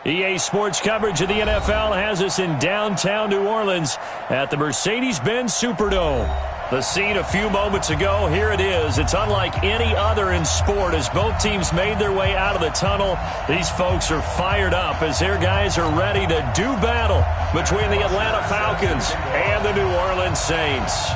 EA Sports coverage of the NFL has us in downtown New Orleans at the Mercedes-Benz Superdome. The scene a few moments ago, here it is. It's unlike any other in sport as both teams made their way out of the tunnel. These folks are fired up as their guys are ready to do battle between the Atlanta Falcons and the New Orleans Saints.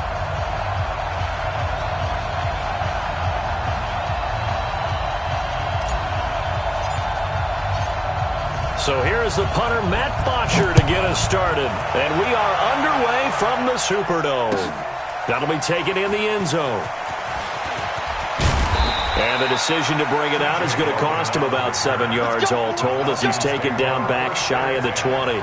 So here is the punter, Matt Botcher, to get us started. And we are underway from the Superdome. That'll be taken in the end zone. And the decision to bring it out is going to cost him about 7 yards all told as he's taken down back shy of the 20.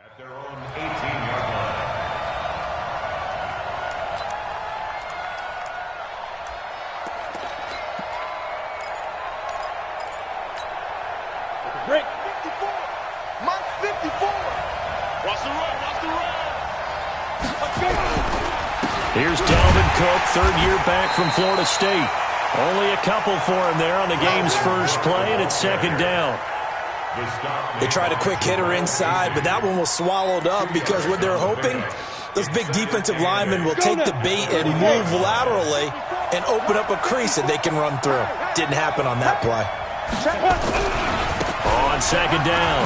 At their own 18-yard line. Break. 54. Mark 54. Watch the run. Watch the run. Here's Dalvin Cook, third year back from Florida State. Only a couple for him there on the game's first play, and it's second down. They tried a quick hitter inside, but that one was swallowed up because what they're hoping, those big defensive linemen will take the bait and move laterally and open up a crease that they can run through. Didn't happen on that play. On second down,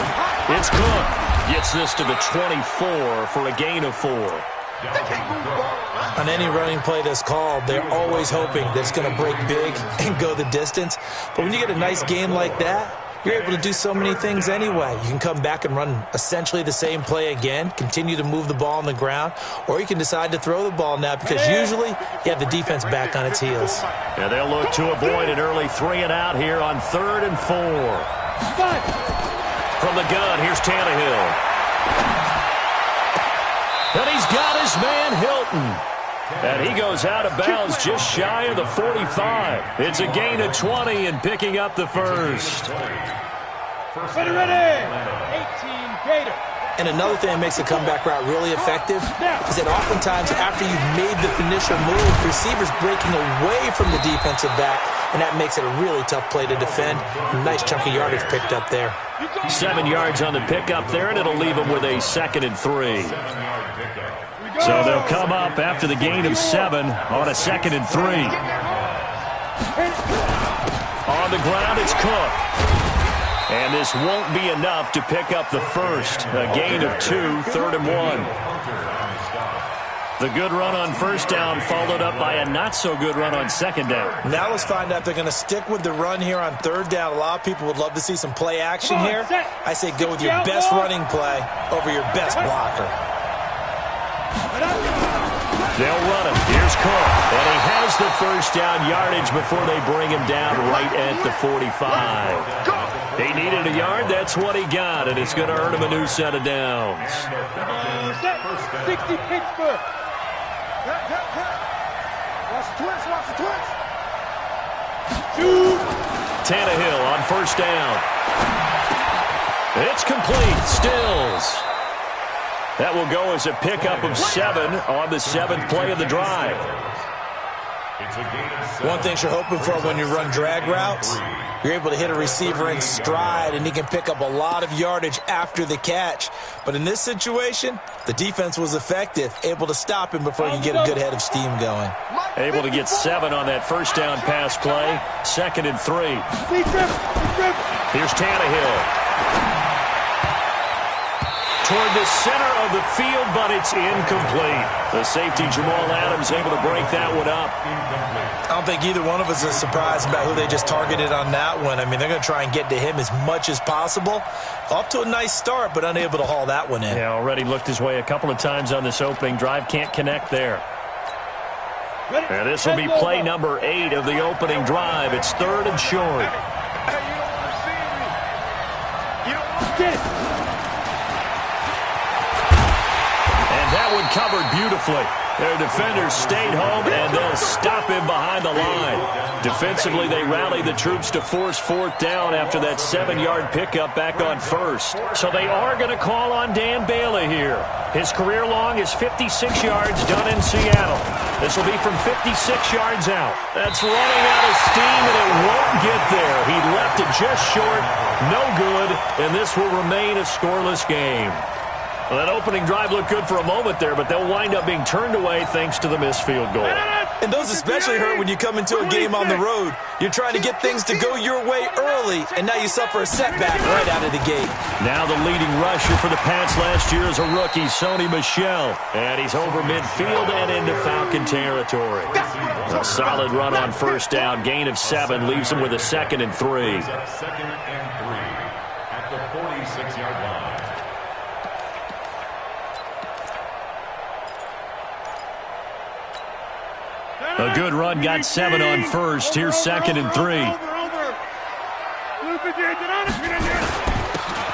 it's Cook. Gets this to the 24 for a gain of 4. On any running play that's called, they're always hoping that it's going to break big and go the distance. But when you get a nice game like that, you're able to do so many things anyway. You can come back and run essentially the same play again, continue to move the ball on the ground, or you can decide to throw the ball now because usually you have the defense back on its heels. And they'll look to avoid an early 3 and out here on 3rd and 4. From the gun, here's Tannehill. And he's got his man Hilton. And he goes out of bounds just shy of the 45. It's a gain of 20 and picking up the first. Ready. 18 Gator. And another thing that makes the comeback route really effective is that oftentimes after you've made the initial move, receivers breaking away from the defensive back, and that makes it a really tough play to defend. A nice chunk of yardage picked up there. 7 yards on the pickup there, and it'll leave them with a 2nd and 3. So they'll come up after the gain of 7 on a 2nd and 3. On the ground, it's Cook. And this won't be enough to pick up the first. A gain of 2, 3rd and 1. The good run on first down followed up by a not-so-good run on second down. Now let's find out if they're going to stick with the run here on 3rd down. A lot of people would love to see some play action here. I say go with your best running play over your best blocker. They'll run him. Here's Cook. And he has the first down yardage before they bring him down right at the 45. He needed a yard. That's what he got, and it's going to earn him a new set of downs. 60 Pittsburgh. Watch the twist. Watch the twist. Tannehill on first down. It's complete. Stills. That will go as a pickup of 7 on the 7th play of the drive. One thing you're hoping for when you run drag routes, you're able to hit a receiver in stride, and he can pick up a lot of yardage after the catch. But in this situation, the defense was effective, able to stop him before you get a good head of steam going. Able to get 7 on that first down pass play. 2nd and 3. Here's Tannehill. toward the center of the field, but it's incomplete. The safety, Jamal Adams, able to break that one up. I don't think either one of us is surprised about who they just targeted on that one. I mean, they're going to try and get to him as much as possible. Off to a nice start, but unable to haul that one in. Yeah, already looked his way a couple of times on this opening drive. Can't connect there. And this will be play number 8 of the opening drive. It's 3rd and short. And that one covered beautifully. Their defenders stayed home, and they'll stop him behind the line. Defensively, they rallied the troops to force 4th down after that 7-yard pickup back on 1st. So they are going to call on Dan Bailey here. His career long is 56 yards done in Seattle. This will be from 56 yards out. That's running out of steam, and it won't get there. He left it just short, no good, and this will remain a scoreless game. Well, that opening drive looked good for a moment there, but they'll wind up being turned away thanks to the missed field goal. And those especially hurt when you come into a game on the road. You're trying to get things to go your way early, and now you suffer a setback right out of the gate. Now the leading rusher for the Pats last year is a rookie, Sony Michel. And he's over midfield and into Falcon territory. A solid run on 1st down. Gain of 7 leaves him with a 2nd and 3. 2nd and 3 at the 46-yard line. A good run, got 7 on 1st. Here's 2nd and 3.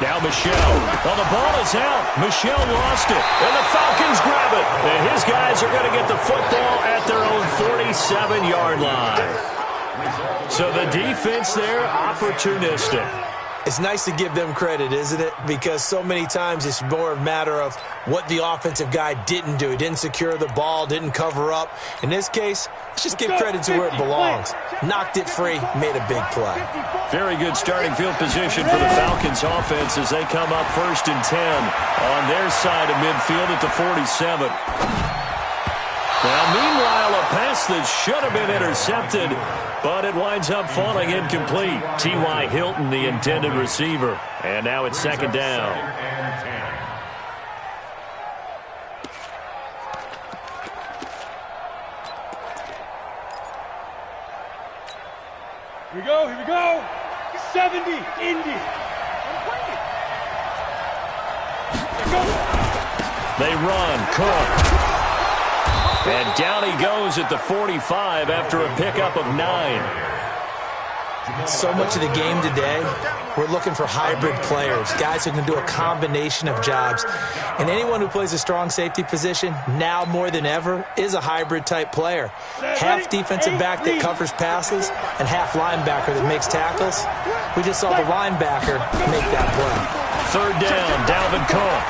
Now Michel. Well, the ball is out. Michel lost it. And the Falcons grab it. And his guys are going to get the football at their own 47-yard line. So the defense there, opportunistic. It's nice to give them credit, isn't it? Because so many times it's more a matter of what the offensive guy didn't do. He didn't secure the ball, didn't cover up. In this case, let's just give credit to where it belongs. Knocked it free, made a big play. Very good starting field position for the Falcons offense as they come up 1st and 10 on their side of midfield at the 47. Now, meanwhile, a pass that should have been intercepted, but it winds up falling incomplete. T.Y. Hilton, the intended receiver. And now it's 2nd down. Here we go, here we go. 70, Indy. They run, Cook. And down he goes at the 45 after a pickup of 9. So much of the game today, we're looking for hybrid players, guys who can do a combination of jobs. And anyone who plays a strong safety position, now more than ever, is a hybrid-type player. Half defensive back that covers passes and half linebacker that makes tackles. We just saw the linebacker make that play. 3rd down, Dalvin Cook.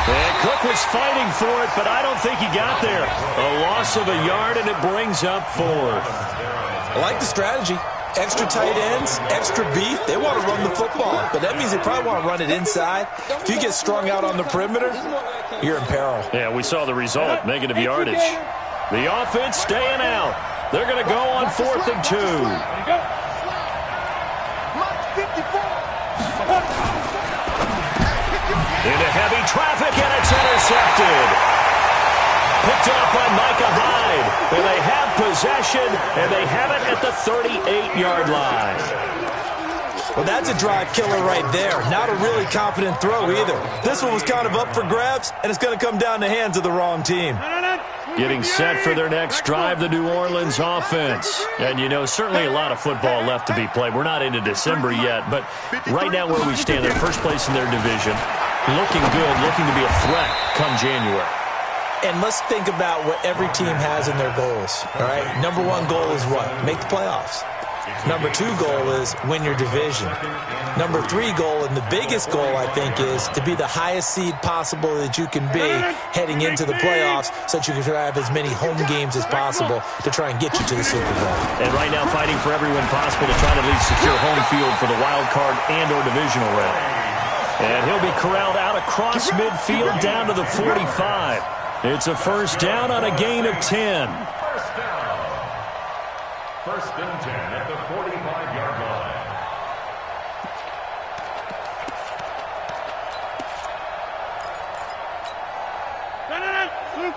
And Cook was fighting for it, but I don't think he got there. A loss of a yard, and it brings up 4th. I like the strategy. Extra tight ends, extra beef. They want to run the football, but that means they probably want to run it inside. If you get strung out on the perimeter, you're in peril. Yeah, we saw the result, negative yardage. The offense staying out. They're going to go on 4th and 2. Into heavy traffic, and it's intercepted. Picked up by Micah Hyde. And they have possession, and they have it at the 38-yard line. Well, that's a drive killer right there. Not a really confident throw either. This one was kind of up for grabs, and it's going to come down the hands of the wrong team. Getting set for their next drive, the New Orleans offense. And, you know, certainly a lot of football left to be played. We're not into December yet, but right now where we stand, they're first place in their division. Looking good, looking to be a threat come January. And let's think about what every team has in their goals, all right? Number 1 goal is what? Make the playoffs. Number 2 goal is win your division. Number 3 goal, and the biggest goal, I think, is to be the highest seed possible that you can be heading into the playoffs so that you can have as many home games as possible to try and get you to the Super Bowl. And right now fighting for everyone possible to try to at least secure home field for the wild card and or divisional round. And he'll be corralled out across midfield down to the 45. It's a 1st down on a gain of 10. 1st down. 1st and 10 at the 45-yard line.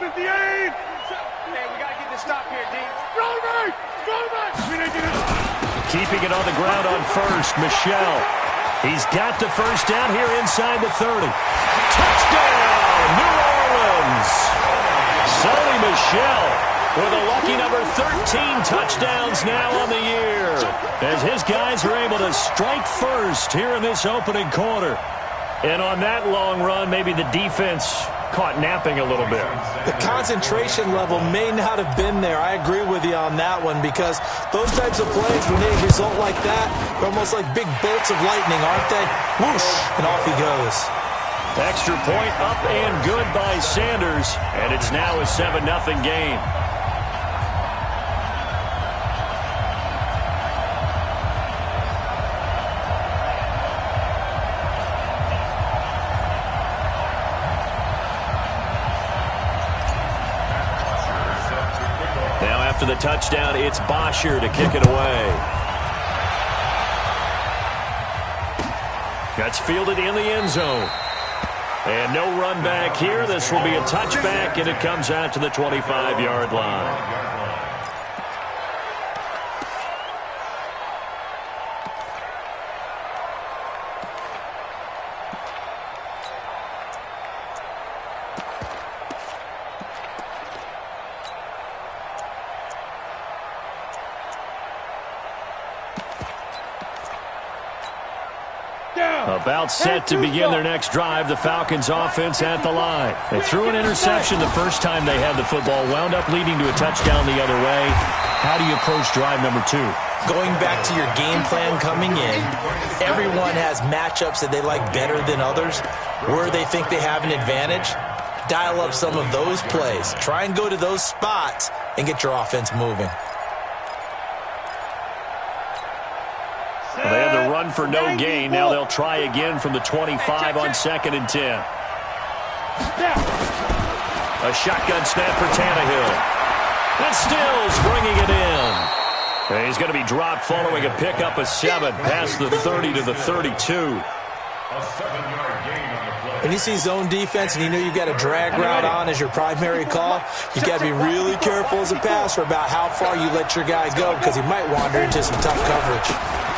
58! Hey, we got to get this stop here, D. Keeping it on the ground on first, Michel. He's got the first down here inside the 30. Touchdown, New Orleans! Sony Michel with a lucky number 13 touchdowns now on the year, as his guys are able to strike first here in this opening quarter. And on that long run, maybe the defense caught napping a little bit. The concentration level may not have been there. I agree with you on that one, because those types of plays, when they result like that, they're almost like big bolts of lightning, aren't they? Whoosh, and off he goes. Extra point up and good by Sanders, and it's now a 7-0 game. After the touchdown, it's Bosher to kick it away. That's fielded in the end zone. And no run back here. This will be a touchback, and it comes out to the 25-yard line. About set to begin their next drive, the Falcons offense at the line. They threw an interception the first time they had the football, wound up leading to a touchdown the other way. How do you approach drive number 2? Going back to your game plan coming in, everyone has matchups that they like better than others. Where they think they have an advantage, dial up some of those plays. Try and go to those spots and get your offense moving. Well, they had the run for no gain. Now they'll try again from the 25 on 2nd and 10. A shotgun snap for Tannehill. And Stills bringing it in. And he's going to be dropped following a pickup of 7 past the 30 to the 32. A 7-yard gain on the play. When you see zone defense and you know you've got a drag route on as your primary call, you got to be really careful as a passer about how far you let your guy go, because he might wander into some tough coverage.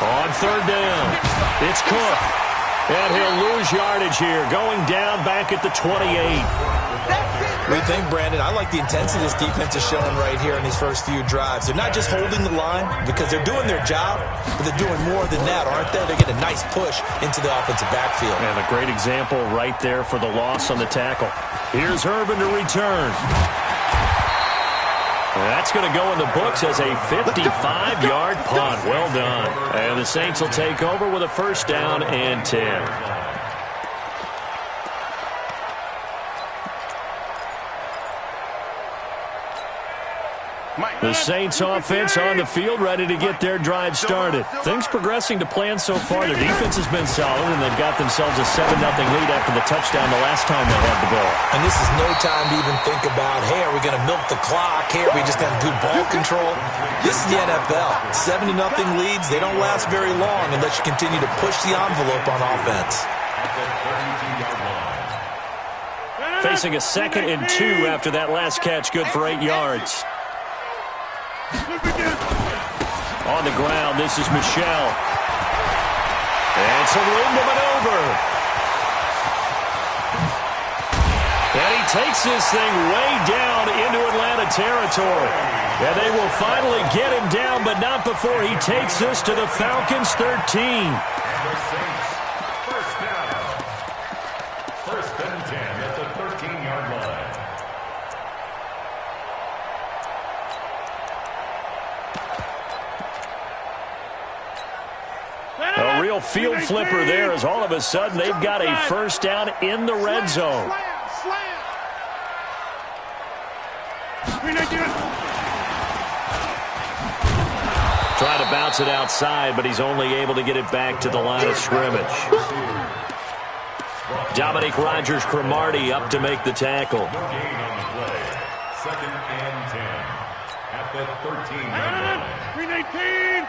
On 3rd down, it's Cook. And he'll lose yardage here, going down back at the 28. What do you think, Brandon? I like the intensity this defense is showing right here in these first few drives. They're not just holding the line because they're doing their job, but they're doing more than that, aren't they? They're getting a nice push into the offensive backfield. And a great example right there for the loss on the tackle. Here's Irvin to return. That's going to go in the books as a 55-yard punt. Well done. And the Saints will take over with a 1st down and 10. The Saints offense on the field, ready to get their drive started. Things progressing to plan so far. Their defense has been solid, and they've got themselves a 7-0 lead after the touchdown the last time they had the ball. And this is no time to even think about, hey, are we going to milk the clock? Hey, are we just going to have good ball control? This is the NFL. 7-0 leads, they don't last very long unless you continue to push the envelope on offense. Facing a 2nd and 2 after that last catch, good for 8 yards. On the ground, this is Michel. And some room to maneuver. And he takes this thing way down into Atlanta territory. And they will finally get him down, but not before he takes this to the Falcons' 13. First down. 1st and 10 at the 13-yard line. A real field flipper there, as all of a sudden they've got a 1st down in the red zone. Trying to bounce it outside, but he's only able to get it back to the line of scrimmage. Dominique Rodgers-Cromartie up to make the tackle. No gain on the play. 2nd and 10 at the 13-yard line. 319.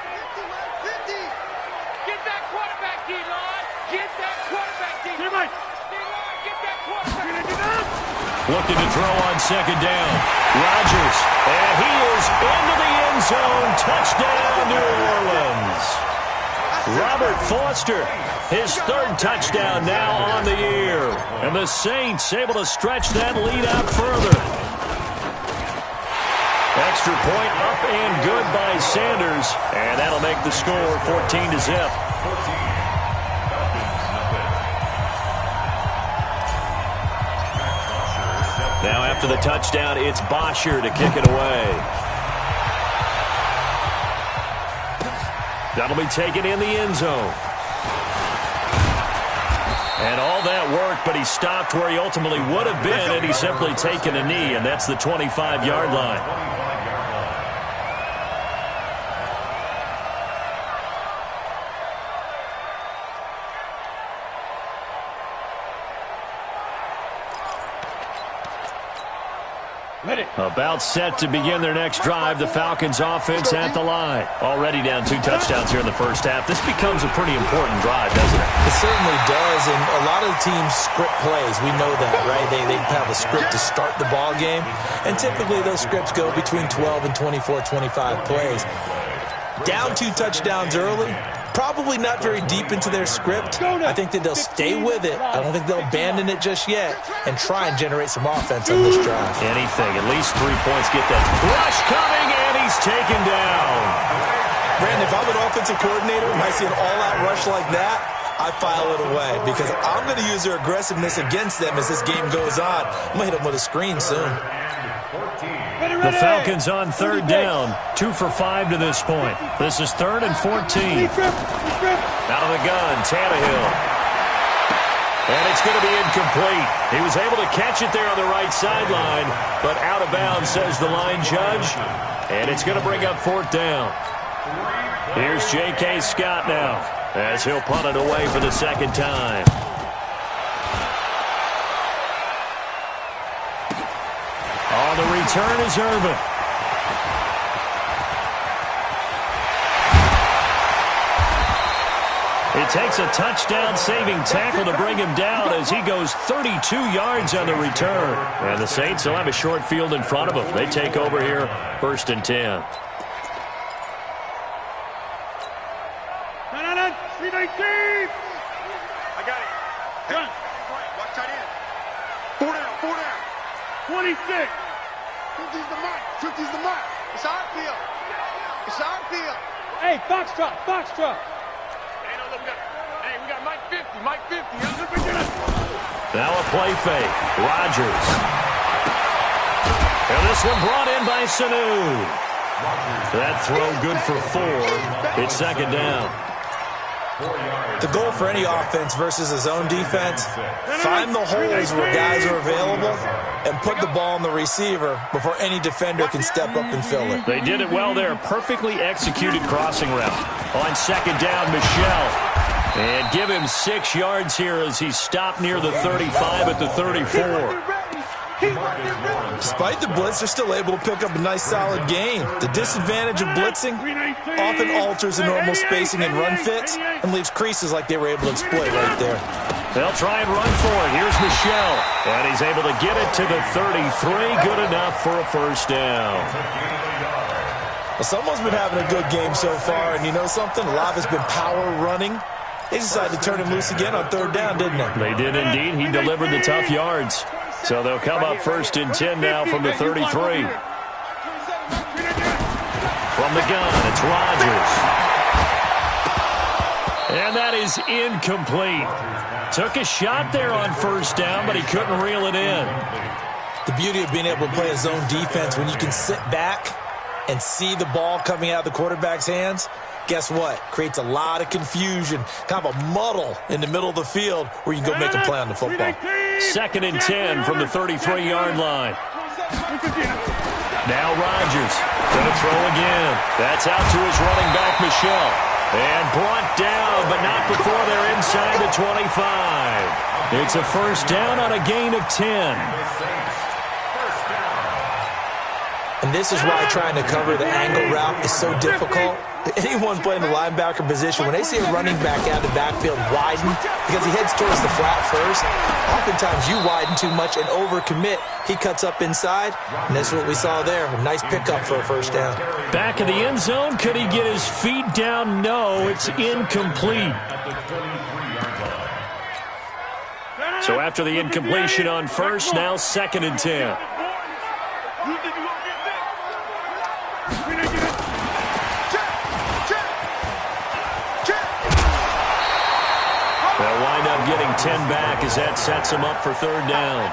Get that quarterback, D-Line. Get that quarterback, D-Line. D-Line, get that quarterback. looking to throw on second down. Rodgers, and he is into the end zone. Touchdown, New Orleans. Robert Foster, his third touchdown now on the year. And the Saints able to stretch that lead out further. Extra point up and good by Sanders. And that'll make the score 14-0. Now after the touchdown, it's Bosher to kick it away. That'll be taken in the end zone. And all that work, but he stopped where he ultimately would have been, and he's simply taken a knee, and that's the 25-yard line. About set to begin their next drive. The Falcons offense at the line. Already down 2 touchdowns here in the first half. This becomes a pretty important drive, doesn't it? It certainly does, and a lot of the teams script plays. We know that, right? They have a script to start the ball game, and typically those scripts go between 12 and 24, 25 plays. Down 2 touchdowns early, probably not very deep into their script. I think that they'll stay with it. I don't think they'll abandon it just yet and try and generate some offense on this drive. Anything, at least 3 points. Get that rush coming, and he's taken down. Brandon, if I'm an offensive coordinator and I see an all-out rush like that, I file it away because I'm going to use their aggressiveness against them as this game goes on. I'm going to hit them with a screen soon. The Falcons on third down, 2 for 5 to this point. This is 3rd and 14. Out of the gun, Tannehill. And it's going to be incomplete. He was able to catch it there on the right sideline, but out of bounds, says the line judge. And it's going to bring up 4th down. Here's J.K. Scott now, as he'll punt it away for the second time. On the return is Irvin. It takes a touchdown-saving tackle to bring him down as he goes 32 yards on the return. And the Saints will have a short field in front of them. They take over here, 1st and 10. I got it. Done. Watch tight end. 4 down, 4 down. 26. 50's the mark. 50's the mark. It's our field. It's our field. Hey, Foxtrot, Foxtrot. Hey, no, look, we got Mike 50, Mike 50. Now a play fake. Rodgers. And this one brought in by Sanu. That throw good for 4. It's second down. The goal for any offense versus his own defense, find the holes where guys are available and put the ball on the receiver before any defender can step up and fill it. They did it well there. Perfectly executed crossing route. On second down, Michel. And give him 6 yards here as he stopped near the 35 at the 34. Despite the blitz, they're still able to pick up a nice, solid gain. The disadvantage of blitzing often alters the normal spacing and run fits and leaves creases like they were able to exploit right there. They'll try and run for it. Here's Michel. And he's able to get it to the 33. Good enough for a first down. Well, someone's been having a good game so far, and you know something? A lot has been power running. They decided to turn him loose again on 3rd down, didn't they? They did indeed. He delivered the tough yards. So they'll come up 1st and 10 now from the 33. From the gun, it's Rodgers. And that is incomplete. Took a shot there on 1st down, but he couldn't reel it in. The beauty of being able to play a zone defense when you can sit back and see the ball coming out of the quarterback's hands, guess what? Creates a lot of confusion, kind of a muddle in the middle of the field where you can go make a play on the football. 2nd and 10 from the 33-yard line. Now Rodgers going to throw again. That's out to his running back, Michel. And brought down, but not before they're inside the 25. It's a first down on a gain of 10. And this is why trying to cover the angle route is so difficult. Anyone playing the linebacker position, when they see a running back out of the backfield widen because he heads towards the flat first, oftentimes you widen too much and overcommit. He cuts up inside, and that's what we saw there. A nice pickup for a first down. Back in the end zone, could he get his feet down? No, it's incomplete. So after the incompletion on first, now 2nd and 10. They'll wind up getting 10 back as that sets them up for 3rd down.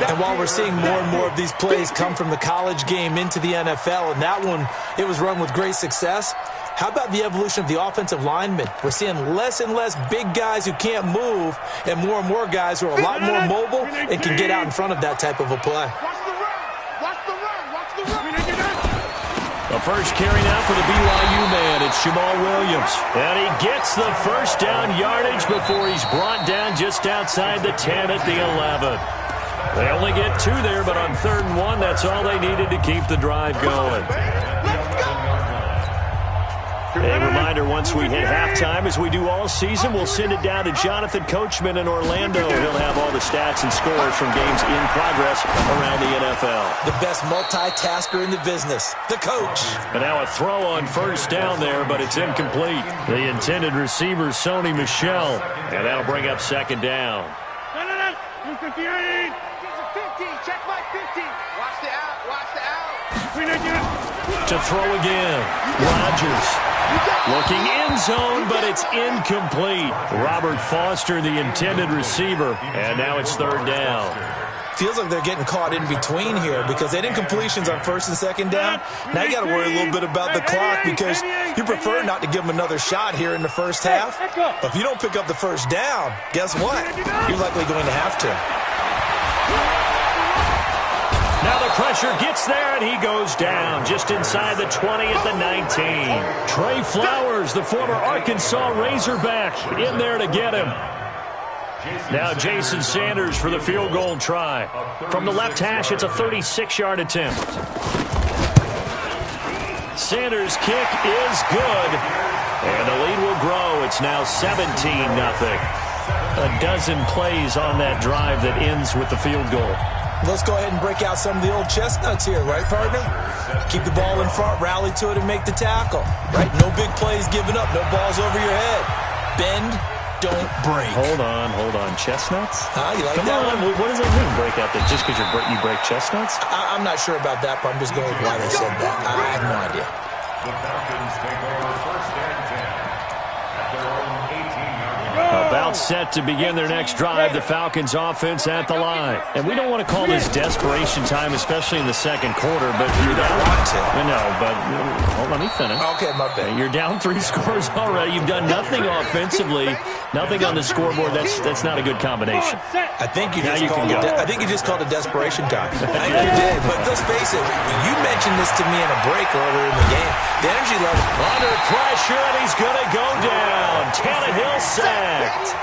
And while we're seeing more and more of these plays come from the college game into the NFL, and that one, it was run with great success, how about the evolution of the offensive linemen? We're seeing less and less big guys who can't move and more guys who are a lot more mobile and can get out in front of that type of a play. The first carry now for the BYU man. It's Jamal Williams. And he gets the first down yardage before he's brought down just outside the 10 at the 11. They only get 2 there, but on 3rd and 1, that's all they needed to keep the drive going. A reminder, once we hit halftime, as we do all season, we'll send it down to Jonathan Coachman in Orlando. He'll have all the stats and scores from games in progress around the NFL. The best multitasker in the business, the coach. And now a throw on first down there, but it's incomplete. The intended receiver, Sony Michel. And that'll bring up 2nd down. 50. Check my 50. Watch the out. To throw again. Rodgers. Looking end zone, but it's incomplete. Robert Foster, the intended receiver. And now it's 3rd down. Feels like they're getting caught in between here because they did incompletions on 1st and 2nd down. Now you got to worry a little bit about the clock because you prefer not to give them another shot here in the first half. But if you don't pick up the first down, guess what? You're likely going to have to. Now the pressure gets there, and he goes down just inside the 20 at the 19. Trey Flowers, the former Arkansas Razorback, in there to get him. Now Jason Sanders for the field goal try. From the left hash, it's a 36-yard attempt. Sanders' kick is good, and the lead will grow. It's now 17-0. A dozen plays on that drive that ends with the field goal. Let's go ahead and break out some of the old chestnuts here, right, partner? Keep the ball in front, rally to it, and make the tackle, right? No big plays given up, no balls over your head. Bend, don't break. Hold on. Chestnuts? You like Come that on. one? What does it mean, break out there? Just because you break chestnuts? I'm not sure about that, but I'm just going with why they said that. I have no idea. The Falcons take over 1st and 10 at their own 18-yard line. About set to begin their next drive, the Falcons offense at the line. And we don't want to call this desperation time, especially in the 2nd quarter, but you're down. Let me finish. Okay, my bad. You're down 3 scores already. You've done nothing offensively, nothing on the scoreboard. That's not a good combination. I think you just called it desperation time. I think you did. But let's face it, you mentioned this to me in a break earlier in the game. The energy level Under pressure, and he's going to go down. Tannehill sacked.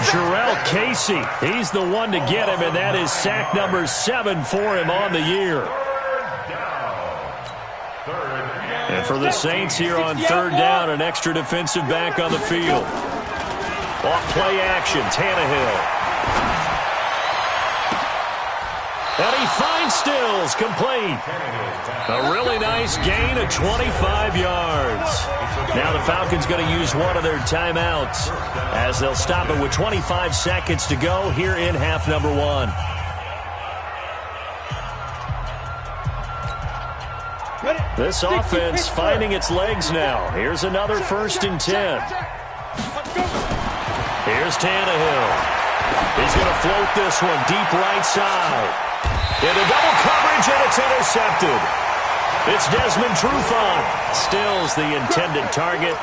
Jarrell Casey, he's the one to get him, and that is sack number 7 for him on the year. And for the Saints here on 3rd down, an extra defensive back on the field. Off play action, Tannehill. And he finds Stills, complete. A really nice gain of 25 yards. Now the Falcons going to use one of their timeouts as they'll stop it with 25 seconds to go here in half number 1. This offense finding its legs now. Here's another 1st and 10. Here's Tannehill. He's going to float this one deep right side. Into double coverage, and it's intercepted. It's Desmond Trufant. Stills the intended target.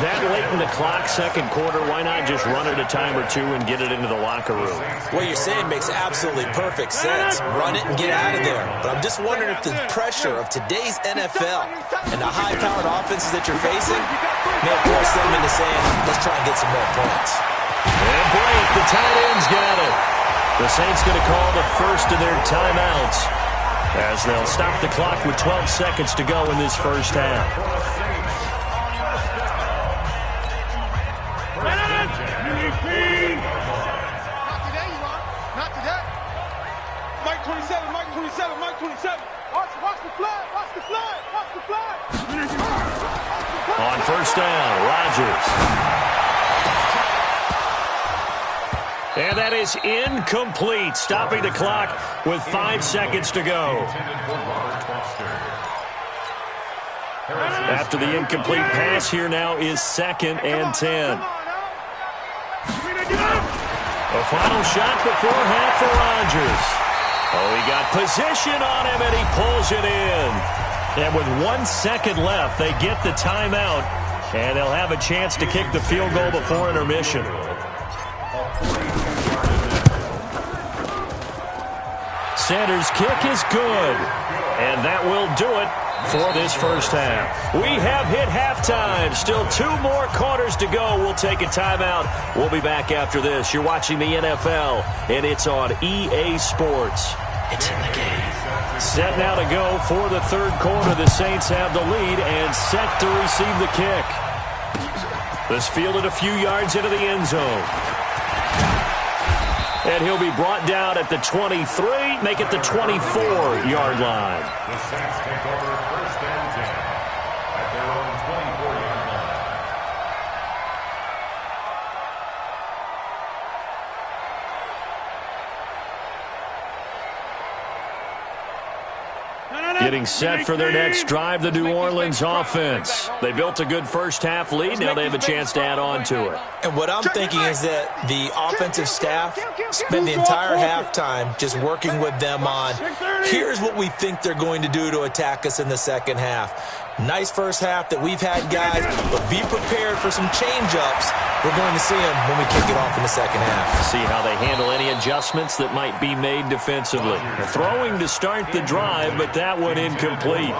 That late in the clock, 2nd quarter, why not just run it a time or 2 and get it into the locker room? What you're saying makes absolutely perfect sense. Run it and get out of there. But I'm just wondering if the pressure of today's NFL and the high-powered offenses that you're facing may force them into saying, let's try and get some more points. And break, the tight end's got it. The Saints going to call the first of their timeouts. as they'll stop the clock with 12 seconds to go in this first half. Not today. Mike 27, Mike 27, Mike 27. Watch the flag, watch the flag, watch the flag. On first down, Rodgers. And that is incomplete, stopping the clock with 5 seconds to go. After the incomplete pass, here now is 2nd and 10. A final shot before half for Rodgers. Oh, he got position on him, and he pulls it in. And with 1 second left, they get the timeout, and they'll have a chance to kick the field goal before intermission. Sanders' kick is good, and that will do it for this first half. We have hit halftime. Still 2 more quarters to go. We'll take a timeout. We'll be back after this. You're watching the NFL, and it's on EA Sports. It's in the game. Set now to go for the third quarter. The Saints have the lead and set to receive the kick. This fielded a few yards into the end zone. And he'll be brought down at the 23, make it the 24-yard line. The Saints take over first and 10 at their own 24-yard line. Getting set for their next drive, the New Orleans offense. They built a good first-half lead. Now they have a chance to add on to it. And what I'm thinking is that the offensive staff spend the entire halftime just working with them on, here's what we think they're going to do to attack us in the second half. Nice first half that we've had, guys, but be prepared for some change-ups. We're going to see them when we kick it off in the second half. See how they handle any adjustments that might be made defensively. Throwing to start the drive, but that one incomplete.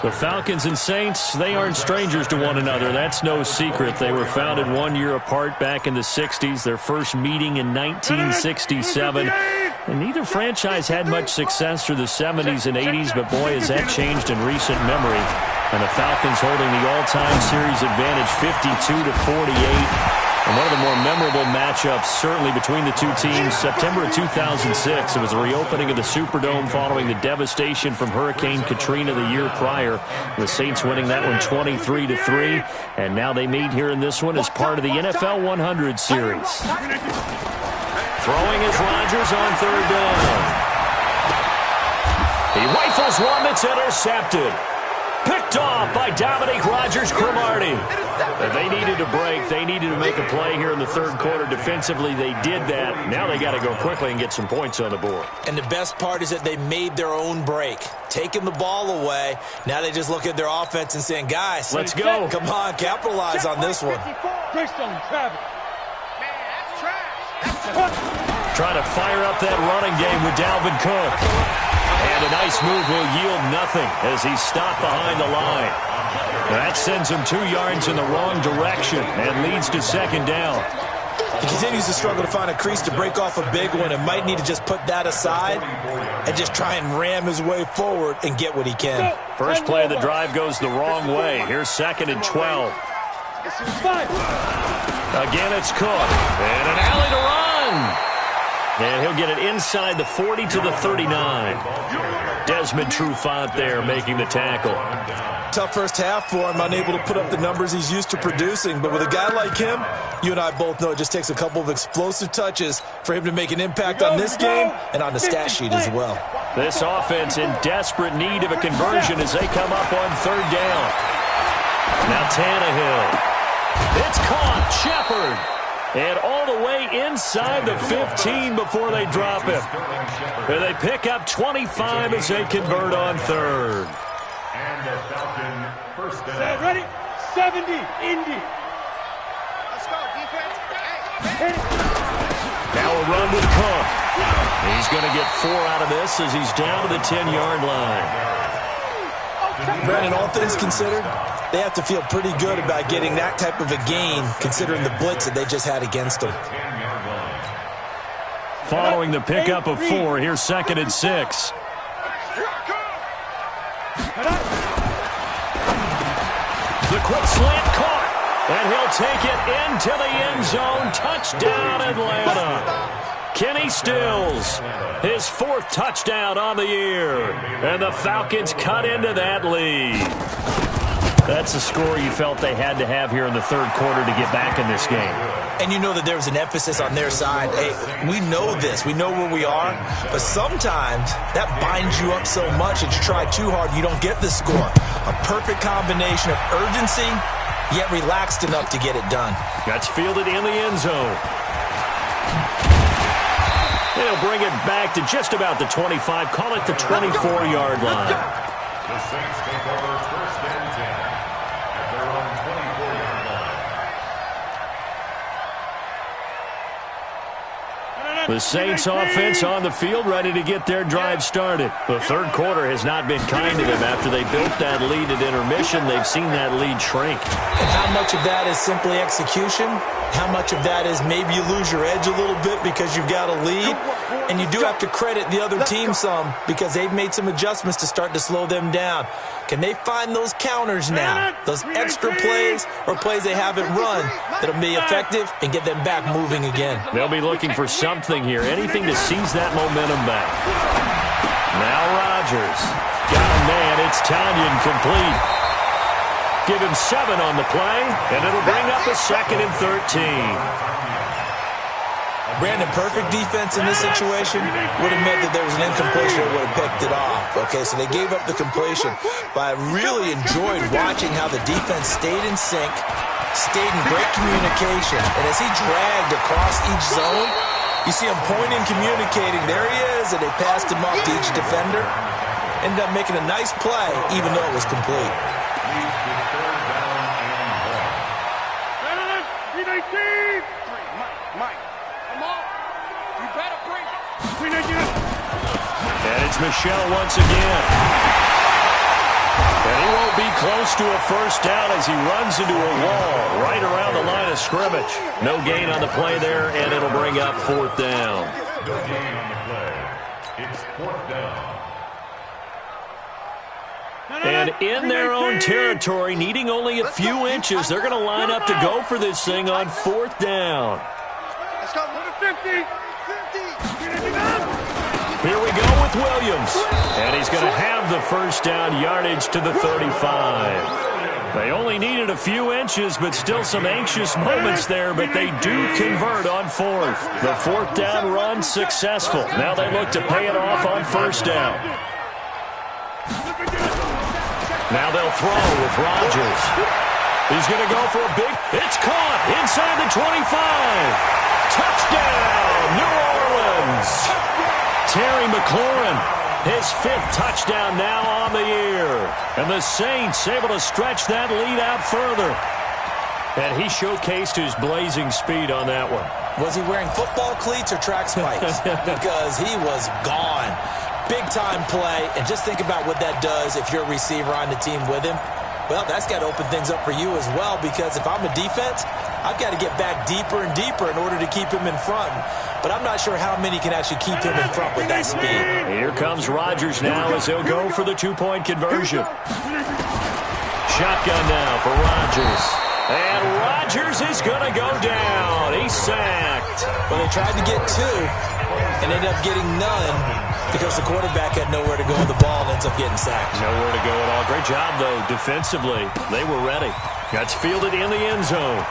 The Falcons and Saints, they aren't strangers to one another. That's no secret. They were founded 1 year apart back in the 60s, their first meeting in 1967. And neither franchise had much success through the 70s and 80s, but boy, has that changed in recent memory. And the Falcons holding the all-time series advantage 52-48. And one of the more memorable matchups, certainly between the two teams, September of 2006. It was the reopening of the Superdome following the devastation from Hurricane Katrina the year prior. The Saints winning that one 23-3. And now they meet here in this one as part of the NFL 100 series. Throwing is Rodgers on third down. He rifles one that's intercepted. Picked off by Dominique Rodgers-Cromartie. They needed a break. They needed to make a play here in the third quarter. Defensively, they did that. Now they got to go quickly and get some points on the board. And the best part is that they made their own break. Taking the ball away. Now they just look at their offense and saying, guys, let's go. Come on, capitalize on this one. Greystone, Travis. Trying to fire up that running game with Dalvin Cook. And a nice move will yield nothing as he's stopped behind the line. That sends him 2 yards in the wrong direction and leads to second down. He continues to struggle to find a crease to break off a big one and might need to just put that aside and just try and ram his way forward and get what he can. First play of the drive goes the wrong way. Here's 2nd and 12. Again, it's Cook. And an alley to run. And he'll get it inside the 40 to the 39. Desmond Trufant there making the tackle. Tough first half for him, unable to put up the numbers he's used to producing. But with a guy like him, you and I both know it just takes a couple of explosive touches for him to make an impact on this game and on the stat sheet as well. This offense in desperate need of a conversion as they come up on third down. Now Tannehill. It's caught. Shepard. And all the way inside the 15 before they drop him. And they pick up 25 as they convert on third. And the Falcon first down. Set, ready? 70, Indy. Let's go, defense. Hey. Now a run with Cook. He's going to get 4 out of this as he's down to the 10-yard line. Brandon, all things considered, they have to feel pretty good about getting that type of a gain considering the blitz that they just had against them. Following the pickup of 4, here's 2nd and 6. The quick slant caught. And he'll take it into the end zone. Touchdown, Atlanta. Kenny Stills, his 4th touchdown on the year. And the Falcons cut into that lead. That's a score you felt they had to have here in the 3rd quarter to get back in this game. And you know that there was an emphasis on their side. Hey, we know this. We know where we are. But sometimes that binds you up so much that you try too hard, you don't get the score. A perfect combination of urgency, yet relaxed enough to get it done. That's fielded in the end zone. And he'll bring it back to just about the 25. Call it the 24-yard line. The Saints take over 1st and 10 at their own 24-yard line. The Saints offense on the field, ready to get their drive started. The 3rd quarter has not been kind to them. After they built that lead at intermission, they've seen that lead shrink. And how much of that is simply execution? How much of that is maybe you lose your edge a little bit because you've got a lead? And you do have to credit the other team some because they've made some adjustments to start to slow them down. Can they find those counters now, those extra plays or plays they haven't run that'll be effective and get them back moving again? They'll be looking for something here, anything to seize that momentum back. Now Rodgers. Got a man, it's Tanyan complete. Give him 7 on the play, and it'll bring up a 2nd and 13. Brandon, perfect defense in this situation would have meant that there was an incompletion that would have picked it off. Okay, so they gave up the completion. But I really enjoyed watching how the defense stayed in sync, stayed in great communication. And as he dragged across each zone, you see him pointing, communicating. There he is, and they passed him up to each defender. Ended up making a nice play, even though it was complete. And it's Michel once again. And he won't be close to a 1st down as he runs into a wall right around the line of scrimmage. No gain on the play there, and it'll bring up 4th down. No gain on the play. It's 4th down. And in their own territory, needing only a few inches, they're going to line up to go for this thing on 4th down. Let's go. 50. Here we go with Williams. And he's going to have the 1st down yardage to the 35. They only needed a few inches, but still some anxious moments there, but they do convert on 4th. The 4th down run successful. Now they look to pay it off on 1st down. Now they'll throw with Rodgers. He's going to go for a big... It's caught inside the 25. Touchdown, New Orleans. Terry McLaurin, his 5th touchdown now on the year. And the Saints able to stretch that lead out further. And he showcased his blazing speed on that one. Was he wearing football cleats or track spikes? Because he was gone. Big-time play. And just think about what that does if you're a receiver on the team with him. Well, that's got to open things up for you as well, because if I'm a defense, I've got to get back deeper and deeper in order to keep him in front. But I'm not sure how many can actually keep him in front with that speed. Here comes Rodgers now as he'll go for the 2-point conversion. Shotgun now for Rodgers. And Rodgers is going to go down. He's sacked. Well, they tried to get 2 and ended up getting none because the quarterback had nowhere to go with the ball and ends up getting sacked. Nowhere to go at all. Great job, though, defensively. They were ready. That's fielded in the end zone.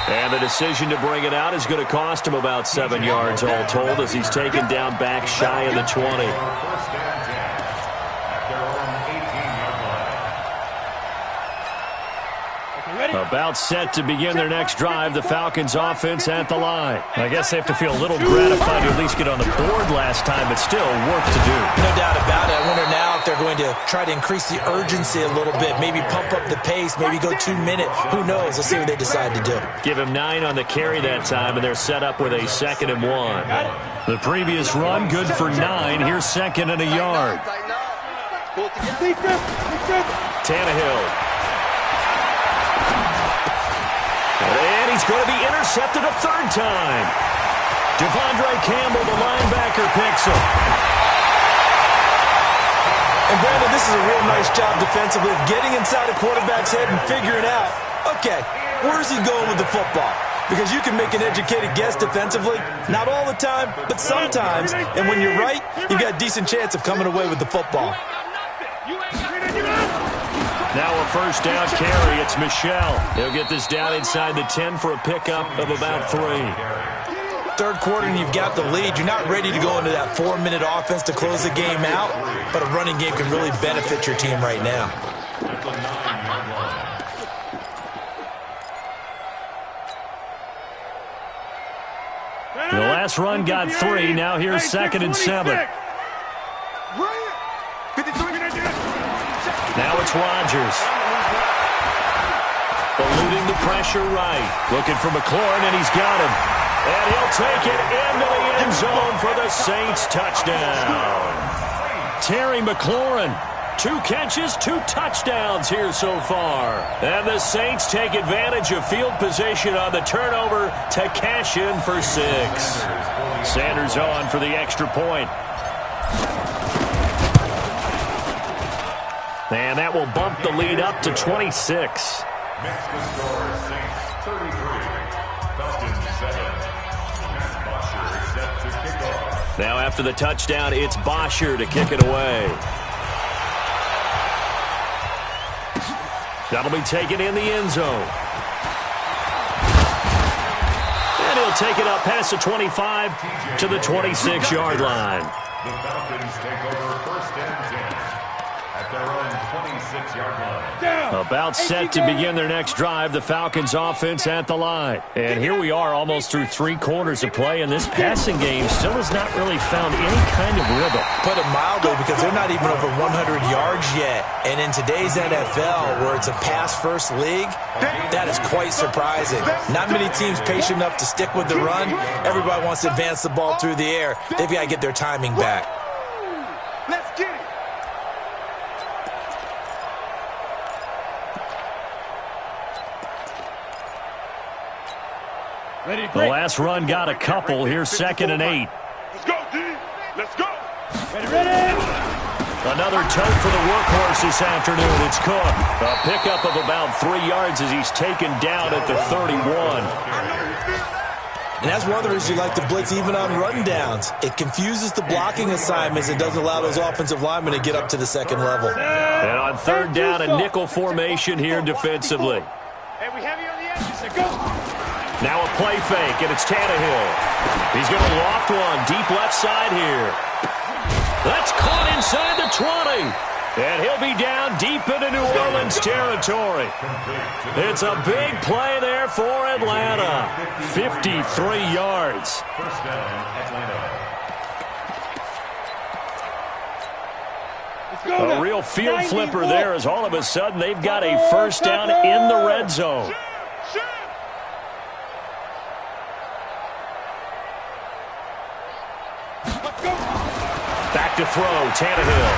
And the decision to bring it out is going to cost him about 7 yards all told as he's taken down back shy of the 20. 1st and 10 at their own 18-yard line. About set to begin their next drive, the Falcons offense at the line. I guess they have to feel a little gratified to at least get on the board last time, but still work to do. No doubt about it. I wonder now if they're going to try to increase the urgency a little bit, maybe pump up the pace, maybe go 2 minute. Who knows? Let's see what they decide to do. Give him 9 on the carry that time, and they're set up with a 2nd and 1. The previous run, good for 9. Here's 2nd and a yard. Tannehill. And he's going to be intercepted a 3rd time. Devondre Campbell, the linebacker, picks him. And Brandon, this is a real nice job defensively of getting inside a quarterback's head and figuring out, okay, where's he going with the football? Because you can make an educated guess defensively, not all the time, but sometimes. And when you're right, you've got a decent chance of coming away with the football. Now a first down carry. It's Michel. He'll get this down inside the 10 for a pickup of about 3. Third quarter and you've got the lead. You're not ready to go into that 4-minute offense to close the game out, but a running game can really benefit your team right now. The last run got 3. Now here's 2nd and 7. Now it's Rodgers. Eluding the pressure right. Looking for McLaurin, and he's got him. And he'll take it into the end zone for the Saints touchdown. Terry McLaurin, 2 catches, 2 touchdowns here so far. And the Saints take advantage of field position on the turnover to cash in for 6. Sanders on for the extra point. And that will bump the lead up to 26. Makes the score Saints 33, Falcons 7. Matt Bosher set to kick off. Now after the touchdown, it's Bosher to kick it away. That'll be taken in the end zone. And he'll take it up past the 25 to the 26-yard line. The Falcons take over 1st and 10 at their own 26-yard line. About set to begin their next drive, the Falcons offense at the line. And here we are almost through 3 quarters of play, and this passing game still has not really found any kind of rhythm. Put it mildly, because they're not even over 100 yards yet. And in today's NFL, where it's a pass-first league, that is quite surprising. Not many teams patient enough to stick with the run. Everybody wants to advance the ball through the air. They've got to get their timing back. Let's get it. The last run got a couple. Here's 2nd and 8. Let's go, D. Let's go. Ready. Another tote for the workhorse this afternoon. It's Cook. A pickup of about 3 yards as he's taken down at the 31. And that's one of the reasons you like to blitz even on rundowns. It confuses the blocking assignments and doesn't allow those offensive linemen to get up to the second level. And on 3rd down, a nickel formation here defensively. Hey, we have you on the edge. So go. Now a play fake, and it's Tannehill. He's going to loft one deep left side here. That's caught inside the 20. And he'll be down deep into New Orleans territory. It's a big play there for Atlanta. 53 yards. 1st down, Atlanta. A real field flipper there as all of a sudden they've got a 1st down in the red zone. Back to throw, Tannehill.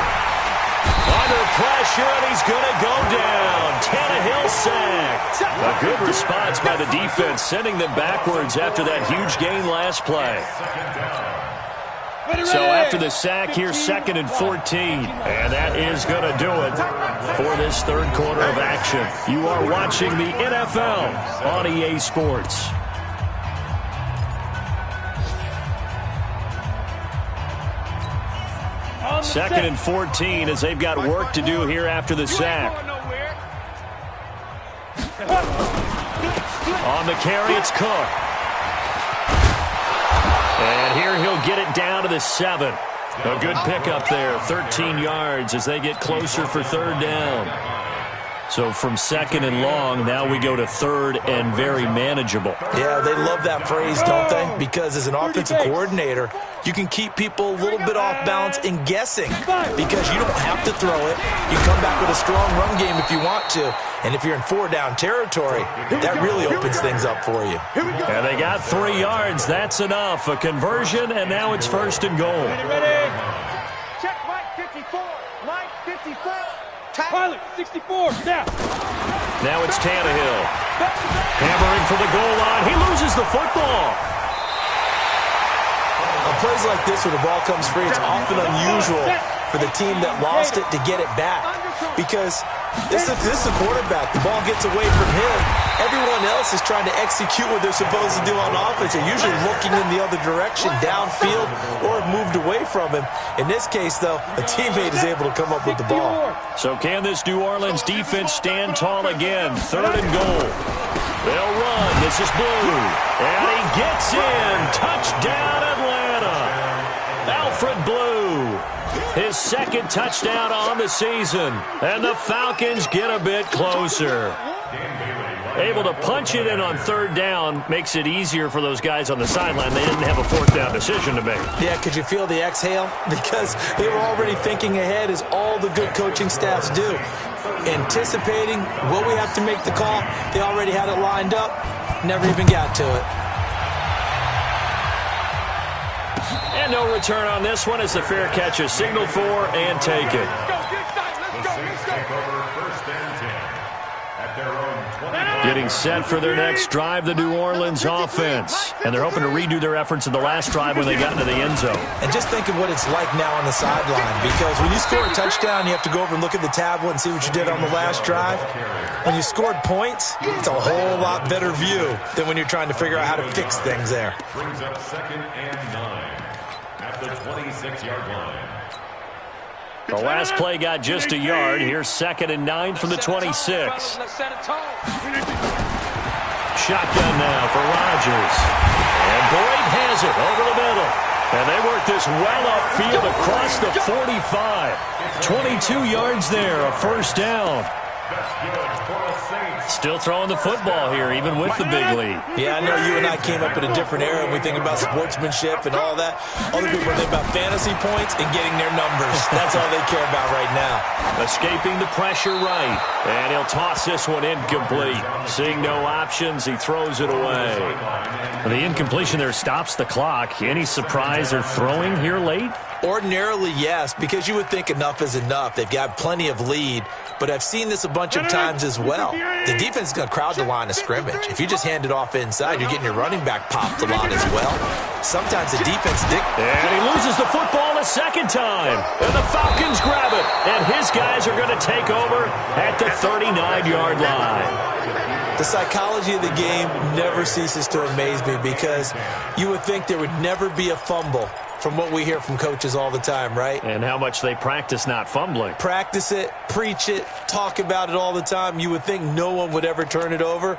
Under pressure, and he's going to go down. Tannehill sacked. A good response by the defense, sending them backwards after that huge gain last play. So after the sack, here's 2nd and 14. And that is going to do it for this 3rd quarter of action. You are watching the NFL on EA Sports. Second and 14 as they've got work to do here after the sack. On the carry, it's Cook. And here he'll get it down to the 7. A good pickup there, 13 yards as they get closer for 3rd down. So from 2nd and long, now we go to 3rd and very manageable. Yeah, they love that phrase, don't they? Because as an offensive coordinator, you can keep people a little bit off balance and guessing because you don't have to throw it. You come back with a strong run game if you want to. And if you're in 4-down territory, that really opens things up for you. And they got 3 yards. That's enough. A conversion, and now it's 1st and goal. Ready. Check Mike 54. Mike 54. Pilot 64. Now it's Tannehill. Hammering for the goal line. He loses the football. On plays like this where the ball comes free, it's often unusual for for the team that lost it to get it back. Because this is a quarterback. The ball gets away from him. Everyone else is trying to execute what they're supposed to do on offense. They're usually looking in the other direction, downfield, or have moved away from him. In this case, though, a teammate is able to come up with the ball. So can this New Orleans defense stand tall again? 3rd and goal. They'll run. This is Blue. And he gets in. Touchdown, Atlanta. Alfred Blue. His 2nd touchdown on the season. And the Falcons get a bit closer. Able to punch it in on 3rd down makes it easier for those guys on the sideline. They didn't have a 4th down decision to make. Yeah, could you feel the exhale? Because they were already thinking ahead, as all the good coaching staffs do. Anticipating what we have to make the call. They already had it lined up. Never even got to it. And no return on this one as the fair catch is signaled for and taken. Getting set for their next drive, the New Orleans offense. And they're hoping to redo their efforts in the last drive when they got into the end zone. And just think of what it's like now on the sideline, because when you score a touchdown, you have to go over and look at the tablet and see what you did on the last drive. When you scored points, it's a whole lot better view than when you're trying to figure out how to fix things there. Brings up 2nd and 9 at the 26-yard line. The last play got just a yard. Here's 2nd and 9 from the 26. Shotgun now for Rodgers. And Boyd has it over the middle. And they work this well upfield across the 45. 22 yards there, a 1st down. Still throwing the football here, even with the big lead. Yeah, I know you and I came up in a different era, and we think about sportsmanship and all that. Other people think about fantasy points and getting their numbers. That's all they care about right now. Escaping the pressure right. And he'll toss this one incomplete. Seeing no options, he throws it away. The incompletion there stops the clock. Any surprise they're throwing here late? Ordinarily, yes, because you would think enough is enough. They've got plenty of lead, but I've seen this a bunch of times as well. The defense is going to crowd the line of scrimmage. If you just hand it off inside, you're getting your running back popped a lot as well. Sometimes the defense And he loses the football a 2nd time. And the Falcons grab it. And his guys are going to take over at the 39-yard line. The psychology of the game never ceases to amaze me, because you would think there would never be a fumble from what we hear from coaches all the time, right? And how much they practice not fumbling. Practice it, preach it, talk about it all the time. You would think no one would ever turn it over.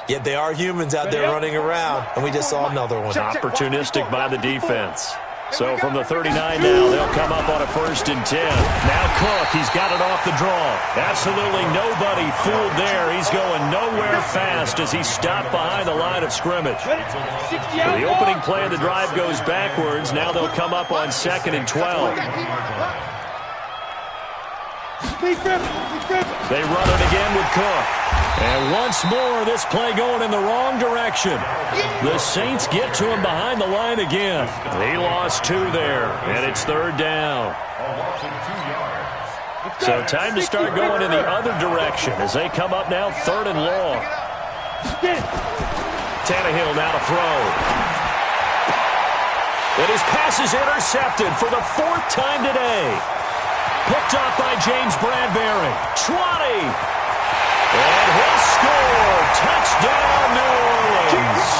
Yet they are humans out there running around, and we just saw another one. Opportunistic by the defense. So from the 39 now, they'll come up on a 1st and 10. Now Cook, he's got it off the draw. Absolutely nobody fooled there. He's going nowhere fast as he's stopped behind the line of scrimmage. So the opening play of the drive goes backwards. Now they'll come up on 2nd and 12. They run it again with Cook. And once more, this play going in the wrong direction. The Saints get to him behind the line again. He lost 2 there, and it's 3rd down. So time to start going in the other direction as they come up now 3rd and long. Tannehill now to throw. And his pass is intercepted for the 4th time today. Picked up by James Bradbury. 20. And he'll score. Touchdown, New Orleans.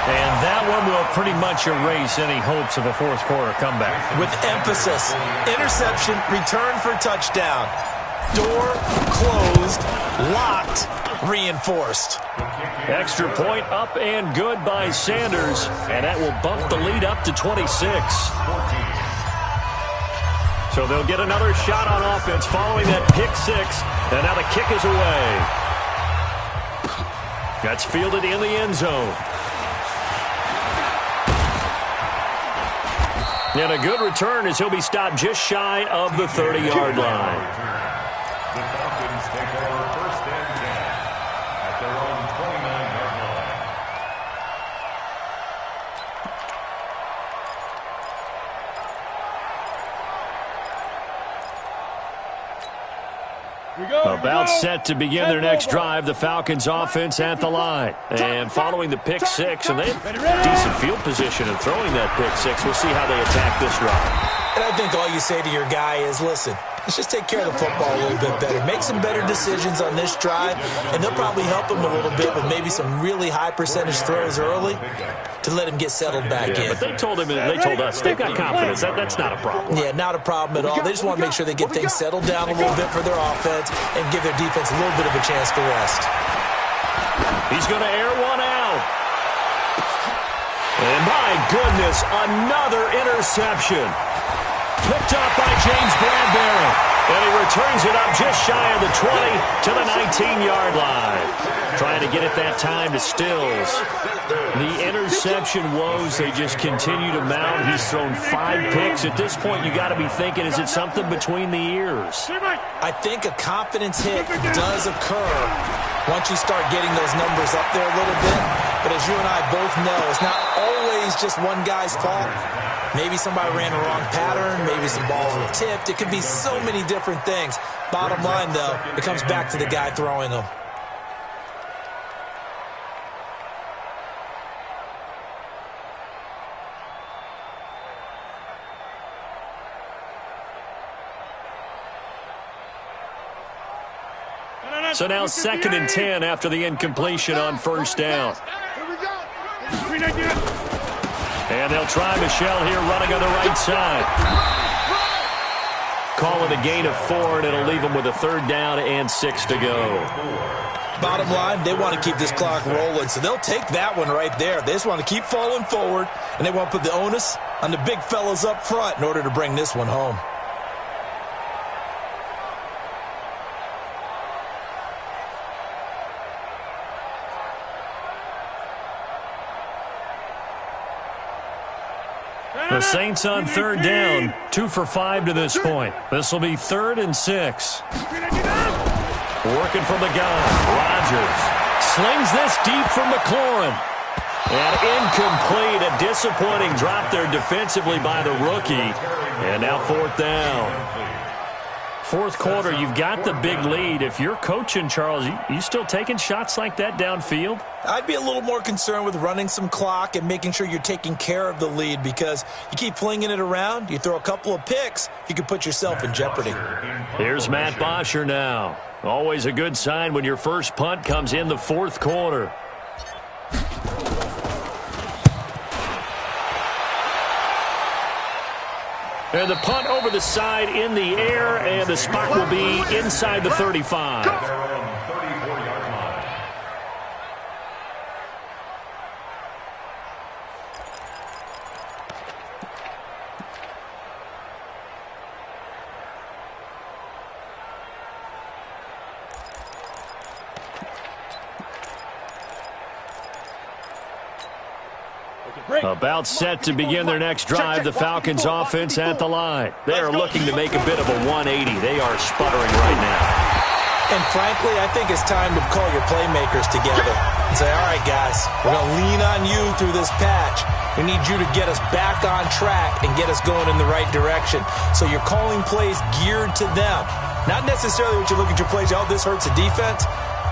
And that one will pretty much erase any hopes of a 4th quarter comeback. With emphasis. Interception, return for touchdown. Door closed, locked, reinforced. Extra point up and good by Sanders. And that will bump the lead up to 26. So they'll get another shot on offense following that pick 6. And now the kick is away. That's fielded in the end zone. And a good return as he'll be stopped just shy of the 30-yard line. The Falcons take over 1st and 10 at their own 29-yard line. About set to begin their next drive, the Falcons offense at the line. And following the pick 6, and they have decent field position in throwing that pick 6. We'll see how they attack this drive. And I think all you say to your guy is, listen, let's just take care of the football a little bit better. Make some better decisions on this drive, and they'll probably help him a little bit with maybe some really high percentage throws early to let him get settled back in. But they told us they've got confidence. That's not a problem. Yeah, not a problem at all. They just want to make sure they get things settled down a little bit for their offense and give their defense a little bit of a chance to rest. He's going to air one out. And my goodness, another interception. Picked up by James Bradbury. And he returns it up just shy of the 20 to the 19-yard line. Trying to get it that time to Stills. The interception woes, they just continue to mount. He's thrown 5 picks. At this point, you got to be thinking, is it something between the ears? I think a confidence hit does occur once you start getting those numbers up there a little bit. But as you and I both know, it's not always just one guy's fault. Maybe somebody ran a wrong pattern. Maybe some balls were tipped. It could be so many different things. Bottom line, though, it comes back to the guy throwing them. So now 2nd and 10 after the incompletion on first down. And they'll try Michel here running on the right side. Call it a gain of 4, and it'll leave them with a 3rd down and 6 to go. Bottom line, they want to keep this clock rolling, so they'll take that one right there. They just want to keep falling forward, and they want to put the onus on the big fellas up front in order to bring this one home. The Saints on 3rd down, 2 for 5 to this point. This will be 3rd and 6. Working from the gun, Rodgers slings this deep from McLaurin. And incomplete, a disappointing drop there defensively by the rookie. And now 4th down. 4th quarter, you've got the big lead. If you're coaching, Charles, you still taking shots like that downfield? I'd be a little more concerned with running some clock and making sure you're taking care of the lead, because you keep flinging it around, you throw a couple of picks, you can put yourself in jeopardy. Here's Matt Bosher now. Always a good sign when your first punt comes in the 4th quarter. And the punt over the side in the air, and the spot will be inside the 35. About set to begin their next drive, the Falcons offense at the line. They are looking to make a bit of a 180. They are sputtering right now. And frankly, I think it's time to call your playmakers together and say, all right, guys, we're going to lean on you through this patch. We need you to get us back on track and get us going in the right direction. So you're calling plays geared to them. Not necessarily what you look at your plays, oh, this hurts the defense.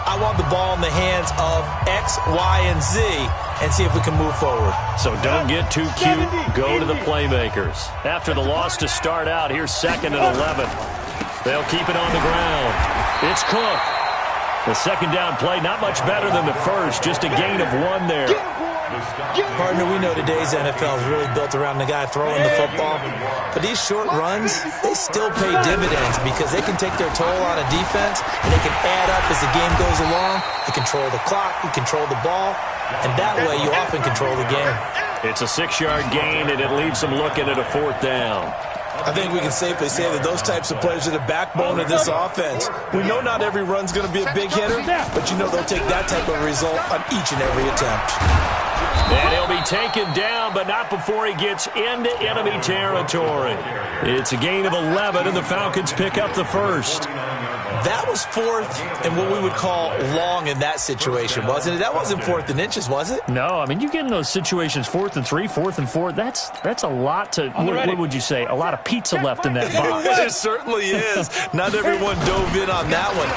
I want the ball in the hands of X, Y, and Z and see if we can move forward. So don't get too cute. Go to the playmakers. After the loss to start out, here's 2nd and 11. They'll keep it on the ground. It's Cook. The 2nd down play, not much better than the first. Just a gain of 1 there. Partner, we know today's NFL is really built around the guy throwing the football. But these short runs, they still pay dividends because they can take their toll on a defense and they can add up as the game goes along. You control the clock, you control the ball, and that way you often control the game. It's a 6-yard gain, and it leaves them looking at a 4th down. I think we can safely say that those types of players are the backbone of this offense. We know not every run's going to be a big hitter, but you know they'll take that type of result on each and every attempt. And he'll be taken down, but not before he gets into enemy territory. It's a gain of 11, and the Falcons pick up the first. That was 4th and what we would call long in that situation, wasn't it? That wasn't 4th and inches, was it? No, I mean, you get in those situations 4th and 3, 4th and 4. That's a lot to, what would you say, a lot of pizza left in that box. It certainly is. Not everyone dove in on that one.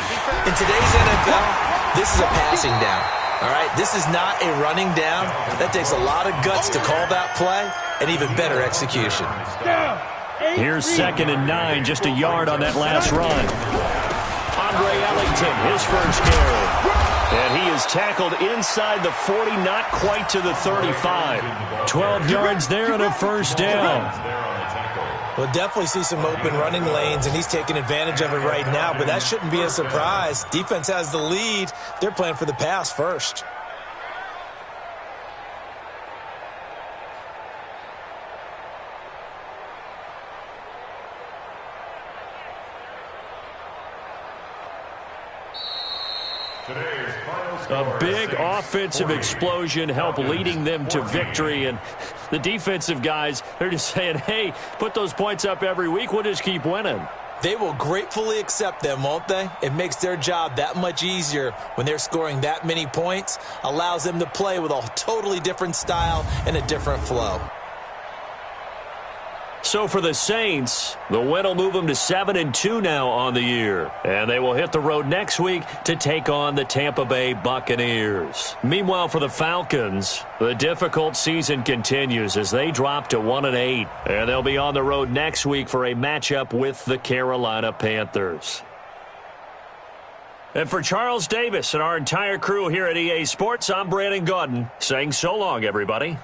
In today's NFL, this is a passing down. All right, this is not a running down. That takes a lot of guts to call that play and even better execution. Here's 2nd and 9, just a yard on that last run. Andre Ellington, his first carry. And he is tackled inside the 40, not quite to the 35. 12 yards there and a first down. We'll definitely see some open running lanes, and he's taking advantage of it right now, but that shouldn't be a surprise. Defense has the lead. They're playing for the pass first. A big offensive explosion helped leading them to victory, and the defensive guys, they're just saying, hey, put those points up every week, we'll just keep winning. They will gratefully accept them, won't they? It makes their job that much easier when they're scoring that many points, allows them to play with a totally different style and a different flow. So for the Saints, the win will move them to 7-2 now on the year. And they will hit the road next week to take on the Tampa Bay Buccaneers. Meanwhile, for the Falcons, the difficult season continues as they drop to 1-8. And they'll be on the road next week for a matchup with the Carolina Panthers. And for Charles Davis and our entire crew here at EA Sports, I'm Brandon Gaudin saying so long, everybody.